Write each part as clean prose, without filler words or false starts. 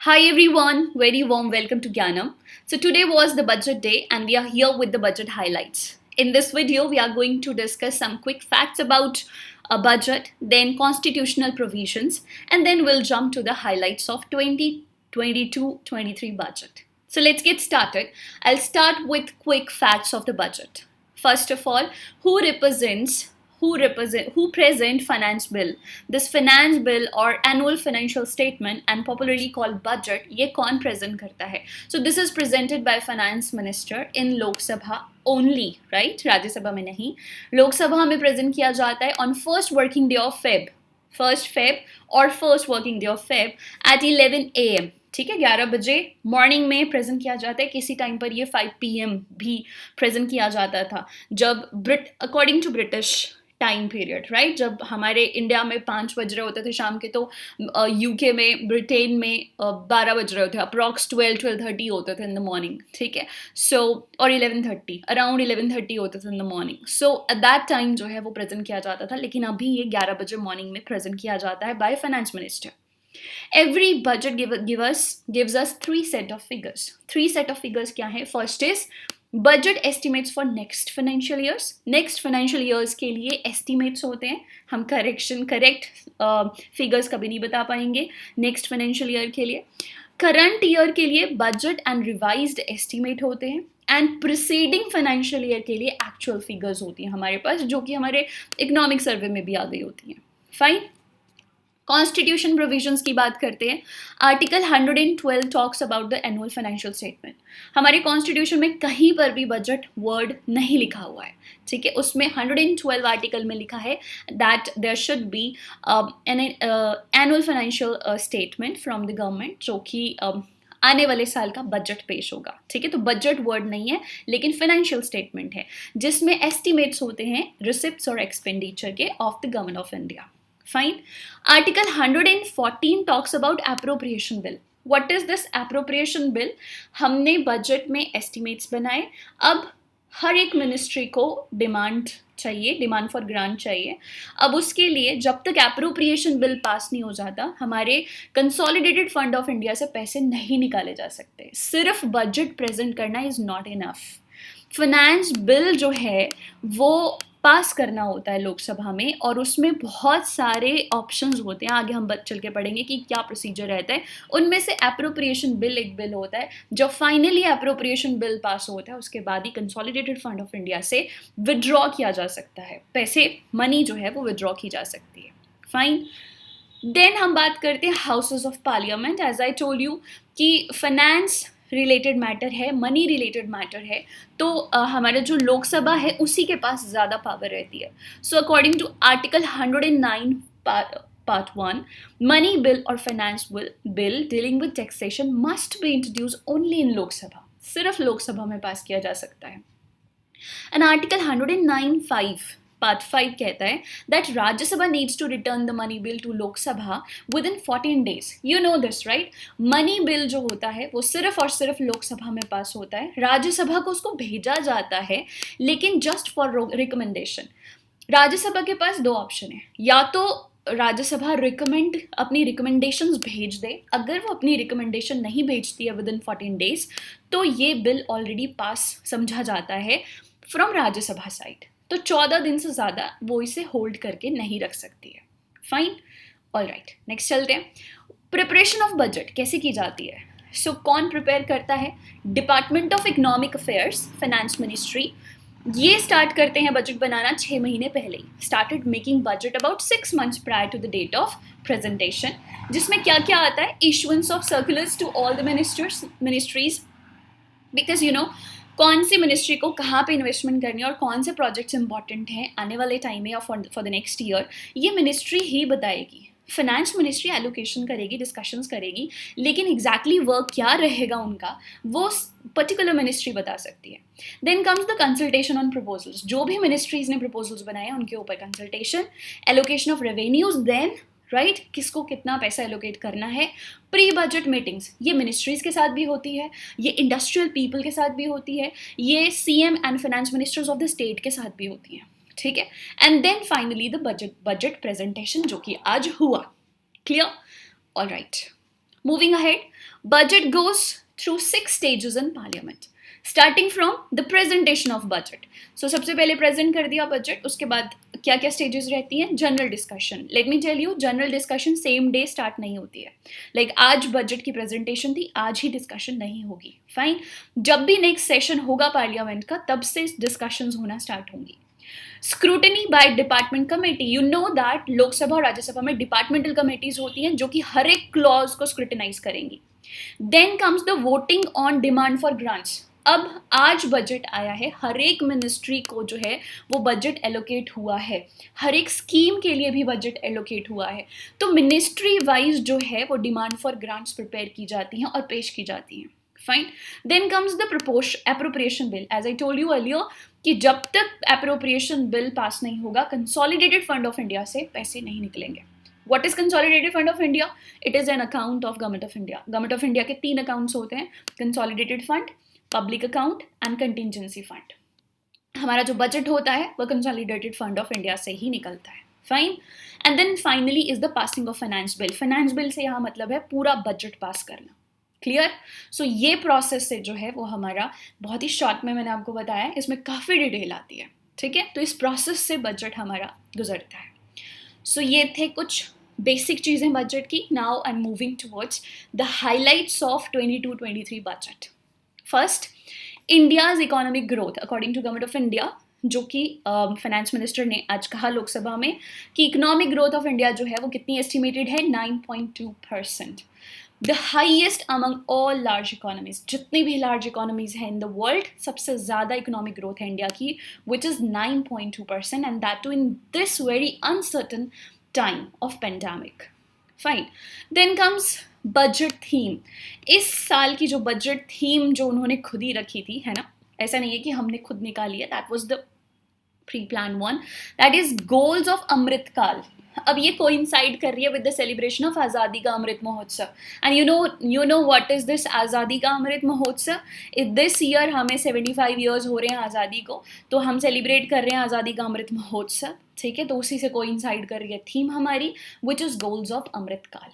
Hi everyone, very warm welcome to Gyanam. So today was the budget day and we are here with the budget highlights. In this video, we are going to discuss some quick facts about a budget, then constitutional provisions, and then we'll jump to the highlights of 2022-23 budget. So let's get started. I'll start with quick facts of the budget. First of all, who present finance bill. This finance bill or annual financial statement and popularly called budget, ये कौन present करता है? So this is presented by finance minister in Lok Sabha only, right? Rajya Sabha में नहीं. लोक सभा में present किया जाता है on first working day of Feb और first working day of Feb at 11 AM. ठीक है, 11 बजे मॉर्निंग में प्रेजेंट किया जाता है. किसी टाइम पर ये 5 PM भी प्रेजेंट किया जाता था जब according to British time period, right, जब हमारे इंडिया में 5 बज रहे होते थे शाम के, तो यूके में, ब्रिटेन में 12 बज रहे होते, अप्रॉक्स 12-12:30 होते थे इन द मॉर्निंग. ठीक है, सो और 11:30, अराउंड 11:30 होते थे in the morning. So at that time जो है वो प्रेजेंट किया जाता था, लेकिन अभी ये 11 बजे मॉर्निंग में प्रेजेंट किया जाता है by finance minister. Every budget gives us three set of figures. Three set of figures क्या है? First is budget estimates for next financial years. Next financial years के लिए estimates होते हैं. हम correct figures कभी नहीं बता पाएंगे next financial year के लिए. Current year के लिए budget and revised estimate होते हैं. एंड प्रिसीडिंग फाइनेंशियल ईयर के लिए एक्चुअल फिगर्स होती हैं हमारे पास, जो कि हमारे इकोनॉमिक सर्वे में भी आ गई होती हैं. फाइन. कॉन्स्टिट्यूशन प्रोविजंस की बात करते हैं. Article 112 talks about the annual financial statement. हमारे कॉन्स्टिट्यूशन में कहीं पर भी बजट वर्ड नहीं लिखा हुआ है. ठीक है, उसमें 112 आर्टिकल में लिखा है that there should be an annual financial statement from the government, जो कि आने वाले साल का बजट पेश होगा. ठीक है, तो बजट वर्ड नहीं है लेकिन फाइनेंशियल स्टेटमेंट है, जिसमें एस्टिमेट्स होते हैं रिसिप्ट्स और एक्सपेंडिचर के of the government of India. Fine. Article 114 talks about appropriation bill. What is this appropriation bill? हमने बजट में estimates बनाए. अब हर एक मिनिस्ट्री को डिमांड फॉर ग्रांट चाहिए. अब उसके लिए जब तक एप्रोप्रिएशन बिल पास नहीं हो जाता, हमारे कंसोलिडेटेड फंड ऑफ इंडिया से पैसे नहीं निकाले जा सकते. सिर्फ बजट प्रेजेंट करना is not enough. Finance bill जो है वो पास करना होता है लोकसभा में, और उसमें बहुत सारे ऑप्शंस होते हैं. आगे हम चल के पढ़ेंगे कि क्या प्रोसीजर रहता है. उनमें से एप्रोप्रिएशन बिल एक बिल होता है. जब फाइनली एप्रोप्रिएशन बिल पास होता है उसके बाद ही कंसोलिडेटेड फंड ऑफ इंडिया से विड्रॉ किया जा सकता है. पैसे, मनी जो है वो विड्रॉ की जा सकती है. फाइन. देन हम बात करते हैं houses of parliament. As I told you कि फाइनेंस रिलेटेड मैटर है, मनी रिलेटेड मैटर है, तो हमारा जो लोकसभा है उसी के पास ज़्यादा पावर रहती है. So according to article 109 part 1, money bill और finance bill dealing with taxation must be introduce only in Lok Sabha. सिर्फ लोकसभा में पास किया जा सकता है. एंड आर्टिकल 109(5) पार्ट 5 कहता है दैट Rajya Sabha needs to return the money bill to Lok Sabha with in 14 days. You know this, right. Money bill जो होता है वो सिर्फ और सिर्फ लोकसभा में पास होता है. राज्यसभा को उसको भेजा जाता है, लेकिन जस्ट फॉर रिकमेंडेशन. राज्यसभा के पास दो ऑप्शन है. या तो राज्यसभा अपनी रिकमेंडेशंस भेज दे. अगर वो अपनी रिकमेंडेशन नहीं भेजती है विद इन 14 days, तो ये बिल ऑलरेडी पास समझा जाता है फ्रॉम राज्यसभा साइड. तो 14 दिन से ज़्यादा वो इसे होल्ड करके नहीं रख सकती है. फाइन. ऑल राइट, नेक्स्ट चलते हैं. प्रिपरेशन ऑफ बजट कैसे की जाती है? सो कौन प्रिपेयर करता है? Department of economic affairs, finance ministry. ये स्टार्ट करते हैं बजट बनाना 6 महीने पहले ही. Started making budget about 6 months prior to the date of presentation. जिसमें क्या क्या आता है? Issuance of circulars to all the ministries, because you know कौन सी मिनिस्ट्री को कहाँ पे इन्वेस्टमेंट करनी है और कौन से प्रोजेक्ट्स इंपॉर्टेंट हैं आने वाले टाइम में या फॉर द नेक्स्ट ईयर, ये मिनिस्ट्री ही बताएगी. फाइनेंस मिनिस्ट्री एलोकेशन करेगी, डिस्कशंस करेगी, लेकिन एग्जैक्टली वर्क क्या रहेगा उनका वो पर्टिकुलर मिनिस्ट्री बता सकती है. Then comes the consultation on proposals. जो भी मिनिस्ट्रीज ने प्रपोजल्स बनाए हैं उनके ऊपर consultation. Allocation of revenues, then right, किसको कितना पैसा एलोकेट करना है. प्री बजट मीटिंग्स ये मिनिस्ट्रीज के साथ भी होती है, ये इंडस्ट्रियल पीपल के साथ भी होती है, ये CM and finance ministers of the state के साथ भी होती हैं. ठीक है. And then finally the budget presentation, जो कि आज हुआ. Clear? All right. Moving ahead, budget goes through 6 stages in parliament, starting from the presentation of budget. So सबसे पहले present कर दिया budget, उसके बाद क्या क्या stages रहती हैं? General discussion. Let me tell you, general discussion same day start नहीं होती है. Like आज budget की presentation थी, आज ही discussion नहीं होगी. Fine. जब भी next session होगा parliament का, तब से discussions होना start होंगी. Scrutiny by department committee. You know that Lok Sabha और राज्यसभा में डिपार्टमेंटल कमेटीज होती हैं जो कि हर एक क्लॉज को स्क्रूटनाइज करेंगी. Then comes the voting on demand for grants. अब आज बजट आया है, हर एक मिनिस्ट्री को जो है वो बजट एलोकेट हुआ है, हर एक स्कीम के लिए भी बजट एलोकेट हुआ है. तो मिनिस्ट्री वाइज जो है वो डिमांड फॉर ग्रांट्स प्रिपेयर की जाती हैं और पेश की जाती हैं. Fine. Then comes the appropriation bill. As I told you earlier कि जब तक अप्रोप्रिएशन बिल पास नहीं होगा, कंसोलिडेटेड फंड ऑफ इंडिया से पैसे नहीं निकलेंगे. What is consolidated fund of India? It is an account of government of India. Government of India के 3 अकाउंट्स होते हैं, consolidated fund, public account and contingency fund. हमारा जो बजट होता है वह कंसोलिडेटेड फंड ऑफ इंडिया से ही निकलता है. Fine. And then finally is the passing of finance bill. Finance bill से यहाँ मतलब है पूरा बजट पास करना. क्लियर? सो ये प्रोसेस से जो है वो हमारा बहुत ही शॉर्ट में मैंने आपको बताया, इसमें काफ़ी डिटेल आती है. ठीक है, तो इस प्रोसेस से बजट हमारा गुजरता है. सो ये थे कुछ बेसिक चीज़ें बजट की. Now I am moving towards the highlights of 22-23 budget. First, India's economic growth according to government of India, जो कि फाइनेंस मिनिस्टर ने आज कहा लोकसभा में कि इकोनॉमिक ग्रोथ ऑफ इंडिया जो है वो कितनी एस्टिमेटेड है, 9.2%. The highest among all large economies. जितनी भी लार्ज इकोनॉमीज हैं इन द वर्ल्ड, सबसे ज़्यादा इकोनॉमिक ग्रोथ है इंडिया की, which is 9.2%, and that too in this very uncertain time of pandemic. Fine. Then comes budget theme. इस साल की जो बजट थीम जो उन्होंने खुद ही रखी थी, है ना, ऐसा नहीं है कि हमने खुद निकाली है, that was the pre plan one, that is goals of Amrit Kaal. अब ये कोइंसाइड कर रही है विद द सेलिब्रेशन ऑफ आज़ादी का Amrit Mahotsav. And you know what is this आज़ादी का अमृत महोत्सव? दिस ईयर हमें 75 ईयर्स हो रहे हैं आज़ादी को, तो हम सेलिब्रेट कर रहे हैं आज़ादी का अमृत महोत्सव. ठीक है, तो उसी से कोइंसाइड कर रही है थीम हमारी, which is goals of Amrit Kaal.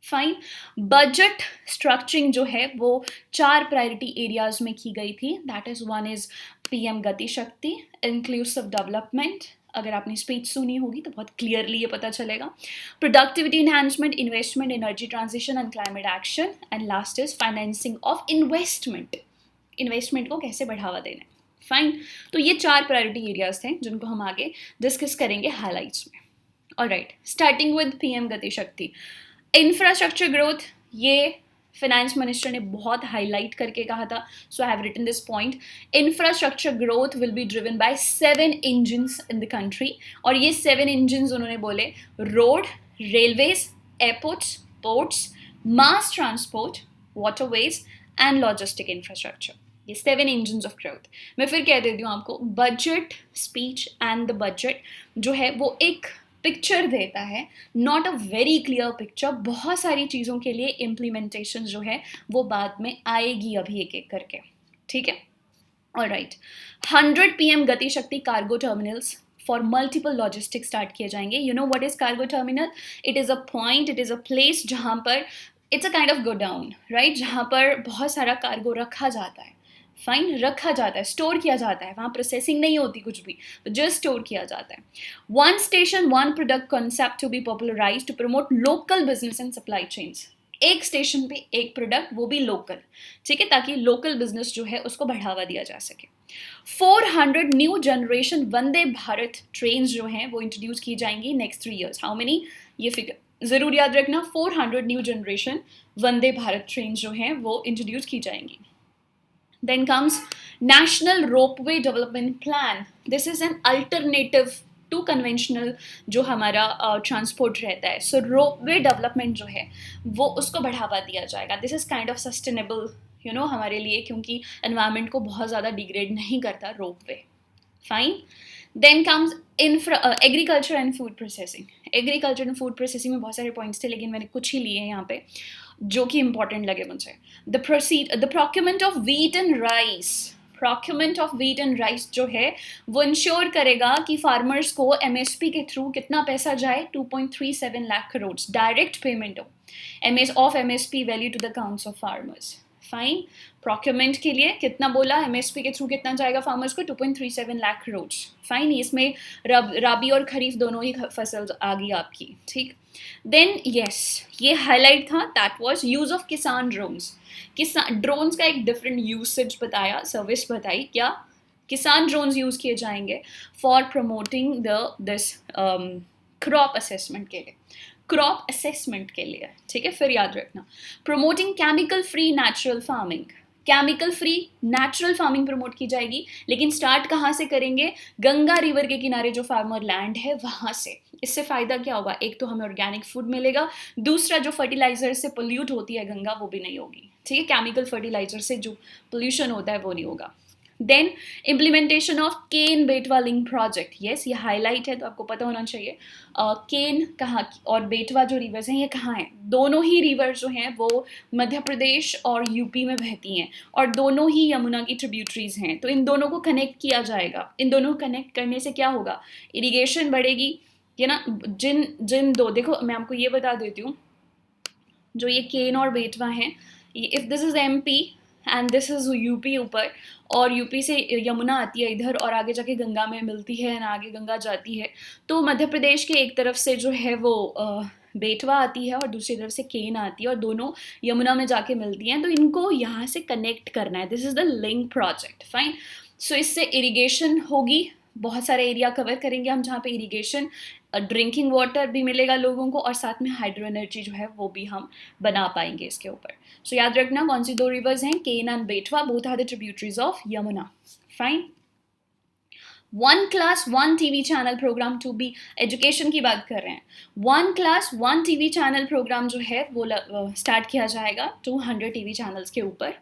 Fine. Budget structuring जो है वो 4 प्रायोरिटी एरियाज में की गई थी. That is, one is PM Gati शक्ति, इंक्लूसिव डेवलपमेंट. अगर आपने स्पीच सुनी होगी तो बहुत क्लियरली ये पता चलेगा. Productivity enhancement, investment, energy transition and climate action. And last is financing of investment. Investment को कैसे बढ़ावा देना है. फाइन. तो ये 4 प्रायोरिटी एरियाज थे जिनको हम आगे डिस्कस करेंगे हाईलाइट्स में. Alright, starting with PM Gati Shakti. Infrastructure growth, ये फाइनेंस मिनिस्टर ने बहुत हाईलाइट करके कहा था. So I have written this point. Infrastructure growth will be driven by 7 engines in the country. और ये 7 इंजन्स उन्होंने बोले: road, railways, airports, ports, mass transport, waterways and logistic infrastructure. ये 7 इंजन्स ऑफ ग्रोथ. मैं फिर कह देती हूँ आपको, budget speech and the budget जो है वो एक पिक्चर देता है, not a very clear picture. बहुत सारी चीज़ों के लिए इम्प्लीमेंटेशन जो है वो बाद में आएगी अभी एक एक करके. ठीक है, ऑलराइट. 100 पीएम गति शक्ति cargo terminals for multiple logistic start किए जाएंगे. You know what is cargo terminal? It is a point, it is a place जहाँ पर it's a kind of godown, right, जहाँ पर बहुत सारा कार्गो रखा जाता है. फाइन, रखा जाता है, स्टोर किया जाता है. वहाँ प्रोसेसिंग नहीं होती कुछ भी, जस्ट स्टोर किया जाता है. One station one product concept to be popularise to promote local business and supply chains. एक स्टेशन पे एक प्रोडक्ट, वो भी लोकल. ठीक है, ताकि लोकल बिजनेस जो है उसको बढ़ावा दिया जा सके. 400 new generation Vande Bharat train जो हैं वो इंट्रोड्यूस की जाएंगी नेक्स्ट 3 years. How many? ये फिगर ज़रूर याद रखना. 400 new generation Vande Bharat train जो हैं वो इंट्रोड्यूस की जाएंगी. Then comes National Ropeway Development Plan. This is an alternative to conventional जो हमारा ट्रांसपोर्ट रहता है. सो रोपवे डेवलपमेंट जो है वो उसको बढ़ावा दिया जाएगा. This is kind of sustainable हमारे लिए, क्योंकि एनवायरनमेंट को बहुत ज़्यादा डिग्रेड नहीं करता ropeway. Fine. Then comes agriculture and food processing. Agriculture and food processing में बहुत सारे पॉइंट्स थे, लेकिन मैंने कुछ ही लिए हैं यहाँ पे जो कि इंपॉर्टेंट लगे मुझे. The procurement of wheat and rice. Procurement of wheat and rice जो है वो इंश्योर करेगा कि फार्मर्स को एमएसपी के थ्रू कितना पैसा जाए, 2.37 लाख करोड़ डायरेक्ट पेमेंट हो of MSP value to the accounts of farmers. Fine, procurement के लिए कितना बोला, एमएसपी के थ्रू कितना जाएगा फार्मर्स को, 2.37 लाख करोड़। फाइन, इसमें राबी और खरीफ दोनों ही फसल आ गई आपकी, ठीक। देन यस, ये हाईलाइट था, दैट वाज यूज ऑफ किसान ड्रोन्स। ड्रोन्स का एक डिफरेंट यूसेज बताया, सर्विस बताई, क्या किसान ड्रोन्स यूज किए जाएंगे for promoting this crop assessment के लिए, क्रॉप असेसमेंट के लिए, ठीक है। फिर याद रखना, promoting chemical free natural farming, chemical free natural farming promote की जाएगी, लेकिन स्टार्ट कहाँ से करेंगे, गंगा रिवर के किनारे जो फार्मर लैंड है वहाँ से। इससे फ़ायदा क्या होगा, एक तो हमें ऑर्गेनिक फूड मिलेगा, दूसरा जो फर्टिलाइजर से पोल्यूट होती है गंगा वो भी नहीं होगी, ठीक है। केमिकल फर्टिलाइजर से जो पोल्यूशन होता है वो नहीं होगा। देन इम्प्लीमेंटेशन ऑफ केन बेटवा लिंक प्रोजेक्ट, यस ये हाईलाइट है तो आपको पता होना चाहिए। केन कहाँ और बेटवा जो रिवर्स हैं ये कहाँ हैं, दोनों ही रिवर्स जो हैं वो मध्य प्रदेश और यूपी में बहती हैं और दोनों ही यमुना की ट्रिब्यूटरीज हैं, तो इन दोनों को कनेक्ट किया जाएगा। इन दोनों को कनेक्ट करने से क्या होगा, इरिगेशन बढ़ेगी, ये ना। जिन दो, देखो मैं आपको ये बता देती हूँ, जो ये केन और बेटवा हैं, if this is MP and this is UP ऊपर, और यूपी से यमुना आती है इधर और आगे जाके गंगा में मिलती है और आगे गंगा जाती है, तो मध्य प्रदेश के एक तरफ से जो है वो बेटवा आती है और दूसरी तरफ से केन आती है और दोनों यमुना में जाके मिलती हैं, तो इनको यहाँ से कनेक्ट करना है, this is the link project. Fine, so इससे इरिगेशन होगी, बहुत सारे एरिया कवर करेंगे हम जहाँ पे इरिगेशन, ड्रिंकिंग वाटर भी मिलेगा लोगों को और साथ में हाइड्रो एनर्जी जो है वो भी हम बना पाएंगे इसके ऊपर। सो याद रखना कौन सी दो रिवर्स हैं, Ken and Betwa, both are the tributaries of Yamuna. Fine, one class one TV channel programme to be, education की बात कर रहे हैं, one class one TV channel programme जो है वो स्टार्ट किया जाएगा 200 टीवी चैनल्स के ऊपर।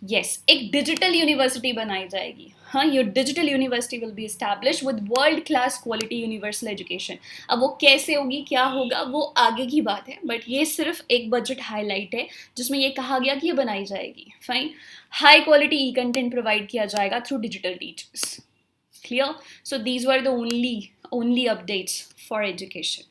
यस, एक डिजिटल यूनिवर्सिटी बनाई जाएगी, हाँ, your digital university will be establish with world class quality universal education. अब वो कैसे होगी, क्या होगा, वो आगे की बात है, बट ये सिर्फ एक बजट हाईलाइट है जिसमें ये कहा गया कि ये बनाई जाएगी। Fine, high quality e content provide किया जाएगा through digital teachers. Clear, so these were the only updates for education.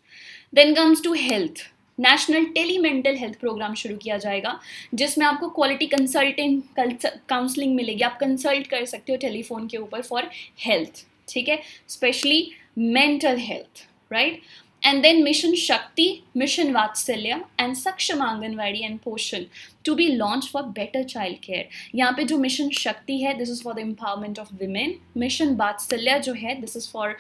Then comes to health, national tele mental health programme शुरू किया जाएगा जिसमें आपको क्वालिटी कंसल्टिंग काउंसलिंग मिलेगी, आप कंसल्ट कर सकते हो टेलीफोन के ऊपर फॉर हेल्थ, ठीक है, specially mental health, right. And then mission Shakti, mission Vatsalya and Saksham Anganwadi and Poshan to be launch for better child care. यहाँ पे जो मिशन शक्ति है this is for the empowerment of women, mission Vatsalya जो है this is for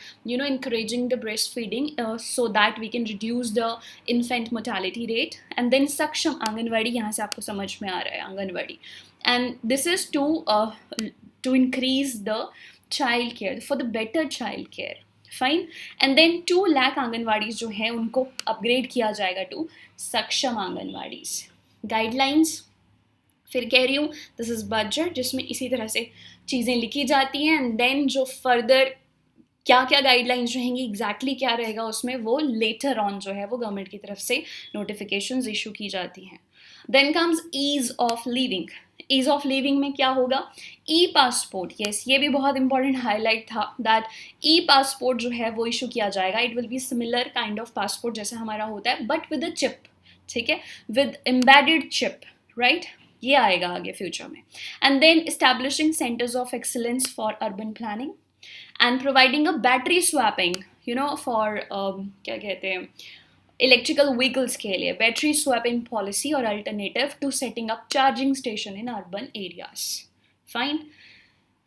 encouraging the breastfeeding so that we can reduce the infant mortality rate, and then saksham anganwadi, यहाँ से आपको समझ में आ रहा है anganwadi, and this is to increase the child care, for the better child care। Fine, and then 2 lakh anganwadis जो हैं उनको अपग्रेड किया जाएगा टू सक्षम आंगनवाड़ीज। गाइडलाइंस फिर कह रही हूँ, दिस इज बजट जिसमें इसी तरह से चीज़ें लिखी जाती हैं, एंड देन जो फर्दर क्या क्या गाइडलाइंस रहेंगी, एग्जैक्टली क्या रहेगा उसमें, वो लेटर ऑन जो है वो गवर्नमेंट की तरफ से नोटिफिकेशंस इशू की जाती हैं। Then comes ease of living, ease of living में क्या होगा, ई पासपोर्ट, यस ये भी बहुत इंपॉर्टेंट हाईलाइट था, दैट ई पासपोर्ट जो है वो इशू किया जाएगा, it will be similar kind of passport जैसा हमारा होता है बट विद अ चिप, ठीक है, विद एम्बेडेड चिप, राइट, ये आएगा आगे फ्यूचर में। And then establishing centres of excellence for urban planning and providing a battery swapping for क्या कहते हैं इलेक्ट्रिकल व्हीकल्स के लिए, बैटरी स्वैपिंग पॉलिसी और alternative to setting up charging station in urban areas. Fine,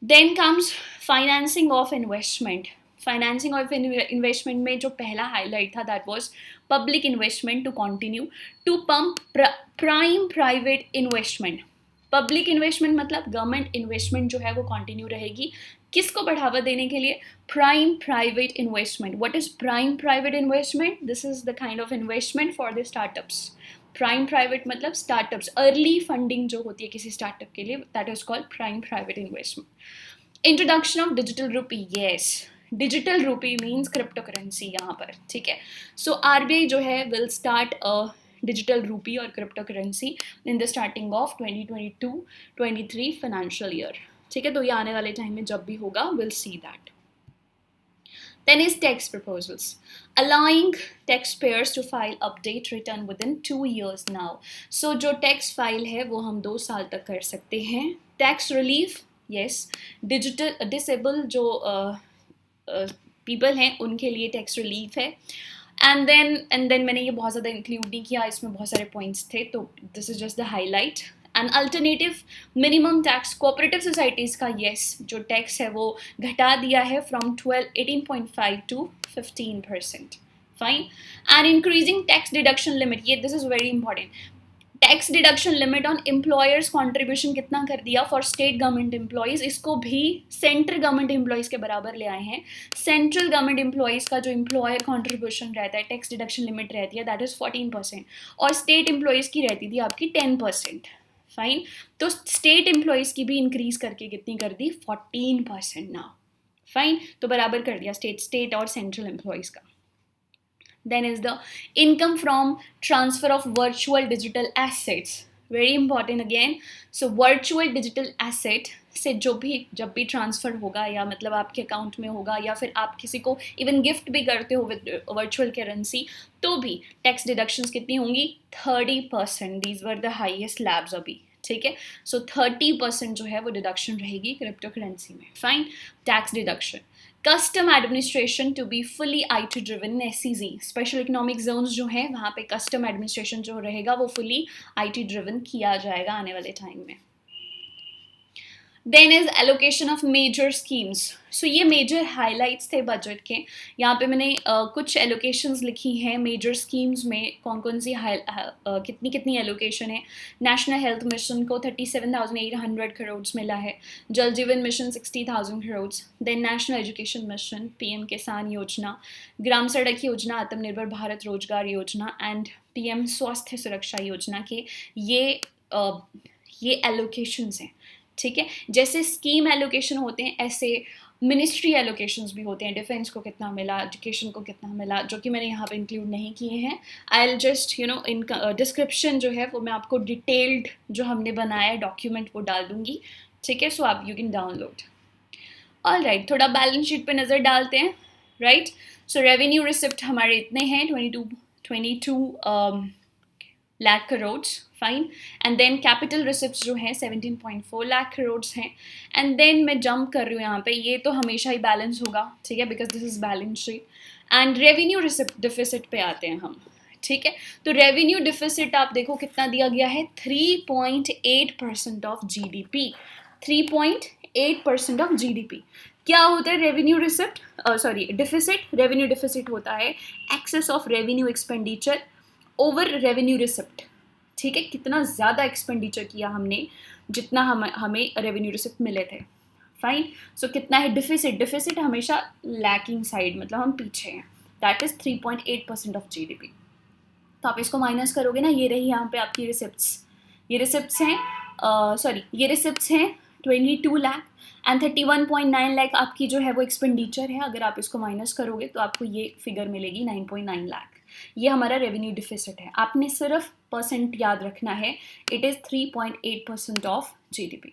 then comes financing of investment, financing of investment में जो पहला highlight था that was public investment to continue to pump prime private investment. Public investment मतलब government investment जो है वो continue रहेगी, किसको बढ़ावा देने के लिए, prime private investment. What is prime private investment, this is the kind of investment for the startups. Prime private मतलब स्टार्टअप्स, अर्ली फंडिंग जो होती है किसी स्टार्टअप के लिए, that is called prime private investment. Introduction of digital रूपी, yes digital रूपी means crypto currency यहाँ पर, ठीक है। सो आरबीआई जो है will start a digital rupee or cryptocurrency in the starting of 2022-23 financial year. ठीक है, तो ये आने वाले टाइम में जब भी होगा will see that. Then is tax proposals, allowing taxpayers to file update return within 2 years now. So जो tax file है वो हम 2 साल तक कर सकते हैं. Tax relief, yes. Digital disable जो people हैं उनके लिए tax relief है. And then मैंने ये बहुत ज़्यादा इंक्लूड नहीं किया, इसमें बहुत सारे पॉइंट्स थे, तो this is just the highlight. And alternative minimum tax cooperative societies का येस जो टैक्स है वो घटा दिया है from 18.5 to 15%. Fine. And increasing tax deduction limit, ये this is very important. Tax deduction limit on employers contribution कितना कर दिया फॉर स्टेट गवर्नमेंट एम्प्लॉयज़, इसको भी सेंट्रल गवर्नमेंट एम्प्लॉयज़ के बराबर ले आए हैं. सेंट्रल गवर्नमेंट एम्प्लॉयज़ का जो एम्प्लॉयर कॉन्ट्रीब्यूशन रहता है, टैक्स डिडक्शन लिमिट रहती है, दैट इज़ 14%, और स्टेट एम्प्लॉयज़ की रहती थी आपकी 10%. फाइन. तो स्टेट एम्प्लॉयज़ की भी इंक्रीज करके कितनी कर दी, 14% नाउ. फाइन. तो बराबर कर दिया स्टेट और सेंट्रल एम्प्लॉयज़ का. Then is the income from transfer of virtual digital assets. Very important again. So virtual digital asset से जब भी ट्रांसफ़र होगा या मतलब आपके अकाउंट में होगा या फिर आप किसी को इवन गिफ्ट भी करते हो विद वर्चुअल करेंसी, तो भी टैक्स डिडक्शंस कितनी होंगी, 30%. These were the highest slabs अभी. ठीक है, सो 30% जो है वो डिडक्शन रहेगी क्रिप्टो करेंसी में. Fine. Tax deduction. Custom administration to be fully IT driven in SEZ. Special economic zones जो हैं वहाँ पे कस्टम एडमिनिस्ट्रेशन जो रहेगा वो फुली IT ड्रिवन किया जाएगा आने वाले टाइम में. Then is allocation of major schemes. So ये मेजर हाईलाइट्स थे बजट के. यहाँ पे मैंने कुछ एलोकेशंस लिखी हैं मेजर स्कीम्स में, कौन कौन सी कितनी कितनी एलोकेशन है. नेशनल हेल्थ मिशन को 37,800 करोड़ मिला है. Jal Jeevan mission 60,000 crore. Then national education mission, PM Kisan योजना, ग्राम सड़क योजना, आत्मनिर्भर भारत रोजगार योजना एंड PM स्वास्थ्य सुरक्षा योजना के ये एलोकेशंस हैं. ठीक है, जैसे स्कीम एलोकेशन होते हैं ऐसे मिनिस्ट्री एलोकेशंस भी होते हैं. डिफेंस को कितना मिला, एजुकेशन को कितना मिला, जो कि मैंने यहाँ पे इंक्लूड नहीं किए हैं. आई विल जस्ट इनका डिस्क्रिप्शन जो है वो मैं आपको डिटेल्ड जो हमने बनाया है डॉक्यूमेंट वो डाल दूँगी. ठीक है, सो आप you can download. All right, थोड़ा बैलेंस शीट पे नज़र डालते हैं. राइट. सो रेवेन्यू रिसिप्ट हमारे इतने हैं 22 lakh crore. Fine. And then capital receipts जो हैं 17.4 लाख करोड़ हैं. एंड देन मैं जंप कर रही हूँ यहाँ पे, ये तो हमेशा ही बैलेंस होगा. ठीक है, because this is balance sheet. And revenue receipt deficit पे आते हैं हम. ठीक है, तो रेवेन्यू डिफिसिट आप देखो कितना दिया गया है, 3.8% ऑफ GDP. 3.8% of GDP. क्या होता है revenue receipt, deficit. Revenue deficit होता है excess of revenue expenditure over revenue receipt. ठीक है, कितना ज़्यादा एक्सपेंडिचर किया हमने जितना हमें रेवेन्यू रिसिप्ट मिले थे. फाइन. सो कितना है डिफिसिट. डिफिसिट हमेशा लैकिंग साइड, मतलब हम पीछे हैं. That is 3.8% of GDP. तो आप इसको माइनस करोगे ना, ये रही यहाँ पे आपकी रिसिप्ट्स. ये रिसिप्ट्स हैं 22 लाख एंड 31.9 लाख आपकी जो है वो एक्सपेंडिचर है. अगर आप इसको माइनस करोगे तो आपको ये फिगर मिलेगी 9.9 लाख. ये हमारा रेवेन्यू डिफिसिट है. आपने सिर्फ परसेंट याद रखना है, it is 3.8% of GDP.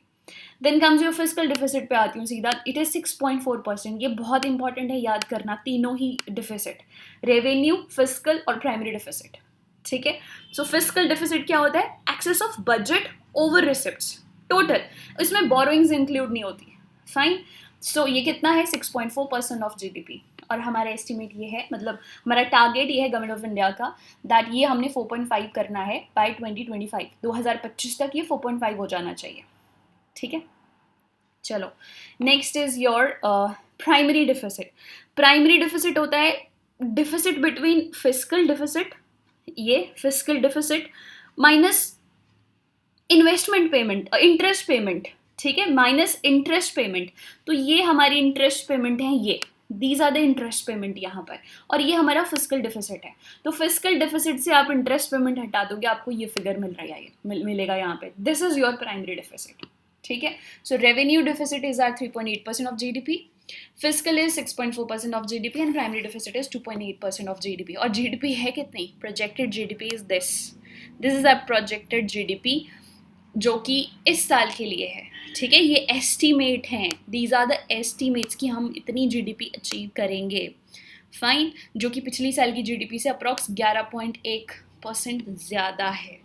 Then comes your physical deficit पे आती हूँ सीधा. It is 6.4%. ये बहुत इंपॉर्टेंट है याद करना, तीनों ही डिफिसिट, रेवेन्यू, फिजिकल और प्राइमरी डिफिसिट. ठीक है, सो फिजिकल डिफिसिट क्या होता है, excess of budget over receipts total. इसमें बोरोइंग्स इंक्लूड नहीं होती. फाइन. सो ये कितना है, 6.4% ऑफ GDP. और हमारा एस्टिमेट ये है, मतलब हमारा टारगेट ये है गवर्नमेंट ऑफ इंडिया का, दैट ये हमने 4.5 करना है बाय 2025. 2025 तक ये 4.5 हो जाना चाहिए. ठीक है, चलो next is your primary deficit. Primary deficit होता है डिफिसिट बिटवीन फिजिकल डिफिसिट, ये physical deficit minus investment payment, interest payment. ठीक है, माइनस इंटरेस्ट पेमेंट. तो ये हमारी इंटरेस्ट पेमेंट है, ये these are the interest payment यहाँ पर, और ये हमारा फिजिकल डिफिसिट है. तो फिजिकल डिफिसिट से आप इंटरेस्ट पेमेंट हटा दोगे, आपको ये फिगर मिलेगा यहाँ पे. This is your primary deficit. ठीक है, so revenue deficit is are 3.8% of GDP, physical is 6.4% of GDP and primary deficit is 2.8% of GDP. और GDP है कितनी, projected GDP is this is a projected GDP जो कि इस साल के लिए है, ठीक है। ये एस्टीमेट हैं, दीज आर द एस्टीमेट्स कि हम इतनी जीडीपी अचीव करेंगे, फाइन, जो कि पिछली साल की जीडीपी से अप्रॉक्स 11.1% ज़्यादा है,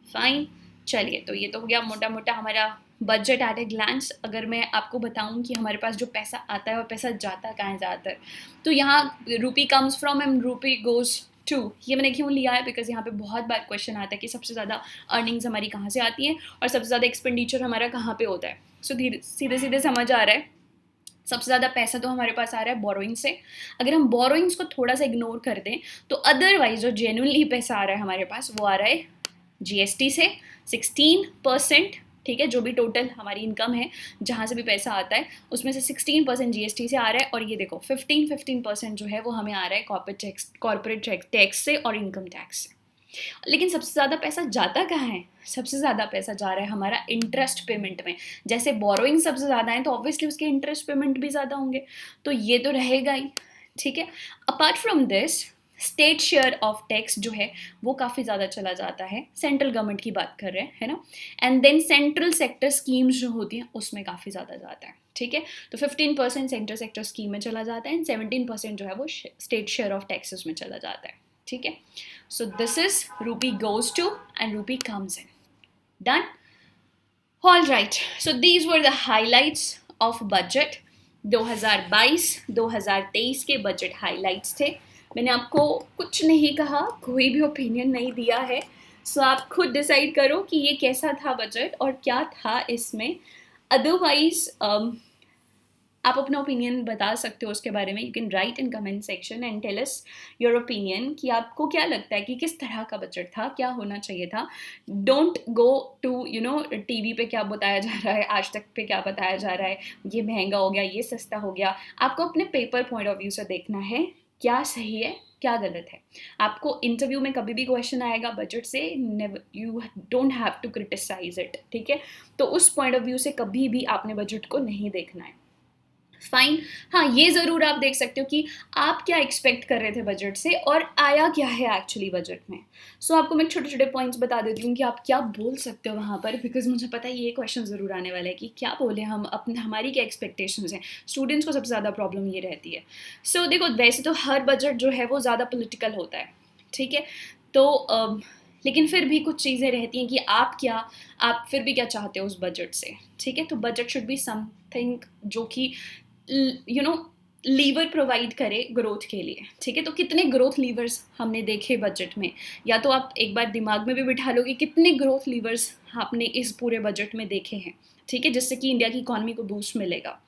फाइन। चलिए, तो ये तो हो गया मोटा मोटा हमारा बजट एट ए ग्लांस। अगर मैं आपको बताऊं कि हमारे पास जो पैसा आता है और पैसा जाता कहाँ है ज़्यादातर, तो यहाँ रूपी कम्स फ्रॉम एंड रूपी गोज टू, ये मैंने क्यों लिया है, बिकॉज यहाँ पे बहुत बार क्वेश्चन आता है कि सबसे ज़्यादा अर्निंग्स हमारी कहाँ से आती हैं और सबसे ज़्यादा एक्सपेंडिचर हमारा कहाँ पे होता है। सो सीधे सीधे समझ आ रहा है, सबसे ज़्यादा पैसा तो हमारे पास आ रहा है बोरोइंग से। अगर हम बोरोइंग्स को थोड़ा सा इग्नोर कर दें तो अदरवाइज जो जेन्युइनली पैसा आ रहा है हमारे पास वो आ रहा है जीएसटी से 16%, ठीक है। जो भी टोटल हमारी इनकम है जहाँ से भी पैसा आता है उसमें से 16% जीएसटी से आ रहा है, और ये देखो 15% जो है वो हमें आ रहा है कॉर्पोरेट टैक्स से और इनकम टैक्स से। लेकिन सबसे ज़्यादा पैसा जाता कहाँ है, सबसे ज़्यादा पैसा जा रहा है हमारा इंटरेस्ट पेमेंट में। जैसे बोरोइंग सबसे ज़्यादा है तो ऑब्वियसली उसके इंटरेस्ट पेमेंट भी ज़्यादा होंगे, तो ये तो रहेगा ही, ठीक है। Apart from this state share of tax जो है वो काफ़ी ज़्यादा चला जाता है, सेंट्रल गवर्नमेंट की बात कर रहे हैं, है ना। And then central sector schemes जो होती हैं उसमें काफ़ी ज़्यादा जाता है, ठीक है। तो 15% सेंट्रल सेक्टर स्कीम में चला जाता है एंड 17% जो है वो स्टेट शेयर ऑफ टैक्सेस में चला जाता है, ठीक है। सो दिस इज रूपी गोज टू एंड रूपी comes in, done. All right, so these were the highlights of budget 2022-2023 के बजट हाईलाइट्स थे। मैंने आपको कुछ नहीं कहा, कोई भी ओपिनियन नहीं दिया है, सो आप खुद डिसाइड करो कि ये कैसा था बजट और क्या था इसमें। अदरवाइज आप अपना ओपिनियन बता सकते हो उसके बारे में। You can write in comment section and tell us your opinion कि आपको क्या लगता है कि किस तरह का बजट था, क्या होना चाहिए था। डोंट गो टू टीवी पे क्या बताया जा रहा है, आज तक पे क्या बताया जा रहा है, ये महंगा हो गया, ये सस्ता हो गया। आपको अपने पेपर पॉइंट ऑफ व्यू से देखना है क्या सही है क्या गलत है। आपको इंटरव्यू में कभी भी क्वेश्चन आएगा बजट से, you don't have to criticise it, ठीक है। तो उस पॉइंट ऑफ व्यू से कभी भी आपने बजट को नहीं देखना है, फाइन। हाँ, ये ज़रूर आप देख सकते हो कि आप क्या एक्सपेक्ट कर रहे थे बजट से और आया क्या है एक्चुअली बजट में। सो आपको मैं छोटे छोटे पॉइंट्स बता देती हूँ कि आप क्या बोल सकते हो वहाँ पर, बिकॉज मुझे पता है ये क्वेश्चन ज़रूर आने वाला है कि क्या बोले हम, अपने हमारी क्या एक्सपेक्टेशंस हैं। स्टूडेंट्स को सबसे ज़्यादा प्रॉब्लम ये रहती है। सो देखो, वैसे तो हर बजट जो है वो ज़्यादा पोलिटिकल होता है, ठीक है। तो लेकिन फिर भी कुछ चीज़ें रहती हैं कि आप फिर भी क्या चाहते हो उस बजट से, ठीक है। तो बजट शुड बी समथिंग जो कि लीवर प्रोवाइड करे ग्रोथ के लिए, ठीक है। तो कितने ग्रोथ लीवर्स हमने देखे बजट में, या तो आप एक बार दिमाग में भी बिठा लो कि कितने ग्रोथ लीवर्स आपने इस पूरे बजट में देखे हैं, ठीक है, जिससे कि इंडिया की इकोनॉमी को बूस्ट मिलेगा,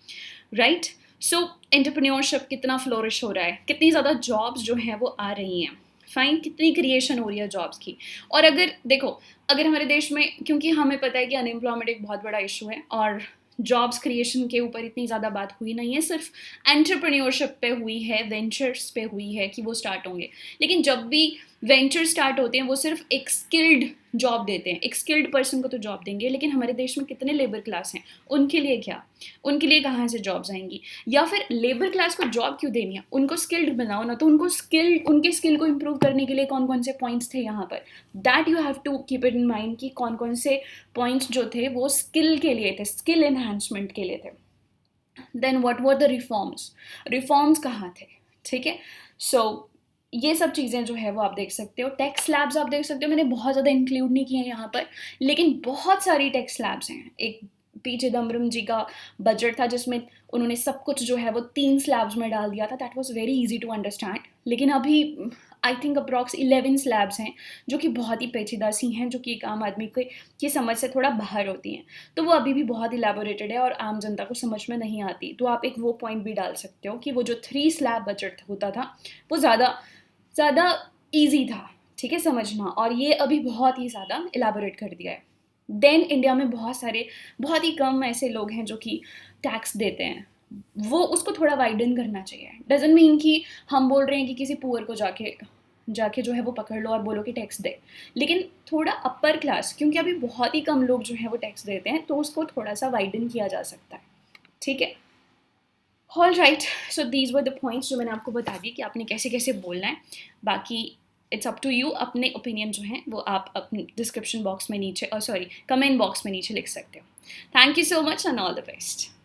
राइट। सो एंटरप्रेन्योरशिप कितना फ्लोरिश हो रहा है, कितनी ज़्यादा जॉब्स जो हैं वो आ रही हैं, फाइन, कितनी क्रिएशन हो रही है जॉब्स की। और अगर देखो, अगर हमारे देश में, क्योंकि हमें पता है कि अनएम्प्लॉयमेंट एक बहुत बड़ा इशू है और जॉब्स क्रिएशन के ऊपर इतनी ज़्यादा बात हुई नहीं है, सिर्फ एंटरप्रेन्योरशिप पे हुई है, वेंचर्स पे हुई है कि वो स्टार्ट होंगे। लेकिन जब भी वेंचर स्टार्ट होते हैं वो सिर्फ एक स्किल्ड जॉब देते हैं, एक स्किल्ड पर्सन को तो जॉब देंगे, लेकिन हमारे देश में कितने लेबर क्लास हैं, उनके लिए क्या, उनके लिए कहाँ से जॉब्स आएंगी। या फिर लेबर क्लास को जॉब क्यों देनी है, उनको स्किल्ड बनाओ ना। तो उनके स्किल को इम्प्रूव करने के लिए कौन कौन से पॉइंट्स थे यहाँ पर, that you have to keep it in mind कि कौन कौन से पॉइंट्स जो थे वो स्किल के लिए थे, स्किल एनहांसमेंट के लिए थे। Then what were the reforms कहाँ थे, ठीक है। सो ये सब चीज़ें जो है वो आप देख सकते हो। टैक्स स्लैब्स आप देख सकते हो, मैंने बहुत ज़्यादा इंक्लूड नहीं किए हैं यहाँ पर, लेकिन बहुत सारी टैक्स स्लैब्स हैं। एक पी चिदम्बरम जी का बजट था जिसमें उन्होंने सब कुछ जो है वो 3 स्लैब्स में डाल दिया था, that was very easy to understand. लेकिन अभी आई थिंक अप्रॉक्स 11 स्लैब्स हैं जो कि बहुत ही पेचीदा सी हैं, जो कि एक आम आदमी की समझ से थोड़ा बाहर होती हैं। तो वो अभी भी बहुत इलेबोरेटेड है और आम जनता को समझ में नहीं आती। तो आप एक वो पॉइंट भी डाल सकते हो कि वो जो 3 स्लैब बजट होता था वो ज़्यादा ईजी था, ठीक है, समझना, और ये अभी बहुत ही ज़्यादा इलेबोरेट कर दिया है। देन इंडिया में बहुत ही कम ऐसे लोग हैं जो कि टैक्स देते हैं, वो उसको थोड़ा वाइडन करना चाहिए। डजंट मीन कि हम बोल रहे हैं कि किसी पुअर को जाके जो है वो पकड़ लो और बोलो कि टैक्स दे, लेकिन थोड़ा अपर क्लास, क्योंकि अभी बहुत ही कम लोग जो हैं वो टैक्स देते हैं, तो उसको थोड़ा सा वाइडन किया जा सकता है, ठीक है। All right, so these were the points जो मैंने आपको बता दी कि आपने कैसे कैसे बोलना है। बाकी इट्स अप टू यू, अपने ओपिनियन जो हैं वो आप अपने डिस्क्रिप्शन बॉक्स में नीचे, सॉरी, कमेंट बॉक्स में नीचे लिख सकते हो. Thank you so much and all the best.